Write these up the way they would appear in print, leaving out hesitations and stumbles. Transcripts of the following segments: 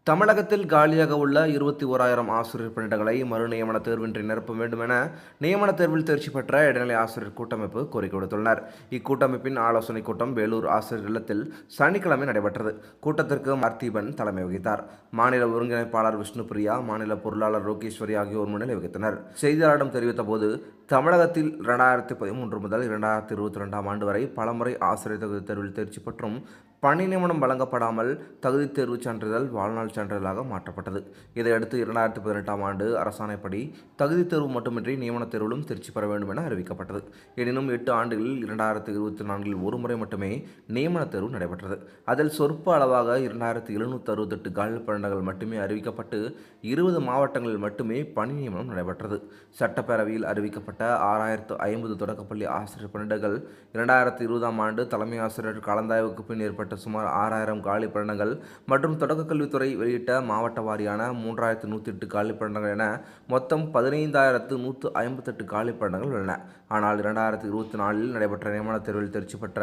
தமிழகத்தில் காலியாக உள்ள 21,000 ஆசிரியர் பணியிடங்களை மறுநியமன தேர்வின்றி நிரப்ப வேண்டும் என நியமன தேர்வில் தேர்ச்சி பெற்ற இடைநிலை ஆசிரியர் கூட்டமைப்பு கோரிக்கை விடுத்துள்ளனர். இக்கூட்டமைப்பின் ஆலோசனைக் கூட்டம் வேலூர் ஆசிரியர் இல்லத்தில் சனிக்கிழமை நடைபெற்றது. கூட்டத்திற்கு பார்த்திபன் தலைமை வகித்தார். மாநில ஒருங்கிணைப்பாளர் விஷ்ணுபிரியா, மாநில பொருளாளர் ரோகேஸ்வரி ஆகியோர் முன்னிலை வகித்தனர். செய்தியாளரிடம் தெரிவித்த போது, தமிழகத்தில் 2013 முதல் 2022 ஆண்டு வரை பலமுறை ஆசிரியர் தகுதி தேர்வில் தேர்ச்சி பெற்றும் பணி நியமனம் வழங்கப்படாமல் தகுதி தேர்வு சான்றிதழ் வாழ்நாள் சான்றிதழாக மாற்றப்பட்டது. இதையடுத்து 2018 ஆண்டு அரசாணைப்படி தகுதி தேர்வு மட்டுமின்றி நியமன தேர்விலும் தேர்ச்சி பெற வேண்டும் என அறிவிக்கப்பட்டது. எனினும் 8 ஆண்டுகளில் 2024 ஒரு முறை மட்டுமே நியமன தேர்வு நடைபெற்றது. அதில் சொற்ப அளவாக 2768 காலி பணியிடங்கள் மட்டுமே அறிவிக்கப்பட்டு 20 மாவட்டங்களில் மட்டுமே பணி நியமனம் நடைபெற்றது. சட்டப்பேரவையில் அறிவிக்கப்பட்ட 6050 தொடக்கப்பள்ளி ஆசிரியர் பணியிடங்கள் 2020 ஆண்டு தலைமை ஆசிரியர் கலந்தாய்வுக்கு பின் ஏற்பட்ட சுமார் 6000 காலி பணியிடங்கள் மற்றும் தொடக்கக்கல்வித்துறை வெளியிட்ட மாவட்ட வாரியான 3108 காலி பணியிடங்கள் என மொத்தம் 15,158 காலி பணியிடங்கள் உள்ளன. ஆனால் 2024 நடைபெற்ற நியமன தேர்வில் தேர்ச்சி பெற்ற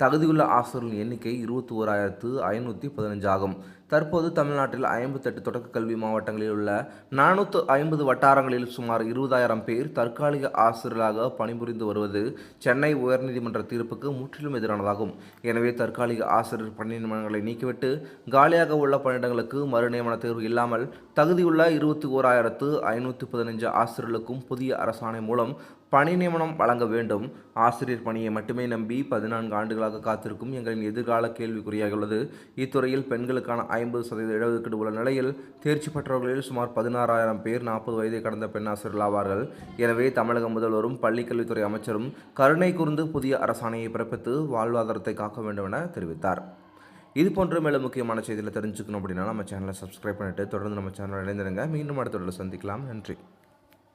தகுதியுள்ள ஆசிரியர்களின் எண்ணிக்கை 21,515 ஆகும். தற்போது தமிழ்நாட்டில் 58 தொடக்க கல்வி மாவட்டங்களில் உள்ள 450 வட்டாரங்களில் சுமார் 20,000 பேர் தற்காலிக ஆசிரியர்களாக பணிபுரிந்து வருவது சென்னை உயர்நீதிமன்ற தீர்ப்புக்கு முற்றிலும் எதிரானதாகும். எனவே தற்காலிக ஆசிரியர் பணி நியமனங்களை நீக்கிவிட்டு காலியாக உள்ள பணியிடங்களுக்கு மறுநியமன தேர்வு இல்லாமல் தகுதியுள்ள 21,515 ஆசிரியர்களுக்கும் புதிய அரசாணை மூலம் பணி நியமனம் வழங்க வேண்டும். ஆசிரியர் பணியை மட்டுமே நம்பி 14 ஆண்டுகளாக காத்திருக்கும் எங்களின் எதிர்கால கேள்விக்குறியாகியுள்ளது. இத்துறையில் பெண்களுக்கான 50% இடஒதுக்கீடு உள்ள நிலையில் தேர்ச்சி பெற்றவர்களில் சுமார் 16,000 பேர் 40 வயதை கடந்த பெண் ஆசிரியர்கள் ஆவார்கள். எனவே தமிழக முதல்வரும் பள்ளிக்கல்வித்துறை அமைச்சரும் கருணை கூர்ந்து புதிய அரசாணையை பிறப்பித்து வாழ்வாதாரத்தை காக்க வேண்டும் என தெரிவித்தார். இதுபோன்ற மேலும் முக்கியமான செய்திகளை தெரிஞ்சுக்கணும் அப்படின்னா நம்ம சேனலை சப்ஸ்கிரைப் பண்ணிட்டு தொடர்ந்து நம்ம சேனலை இணைந்திருங்க. மீண்டும் அடுத்த தொடர்ந்து சந்திக்கலாம். நன்றி.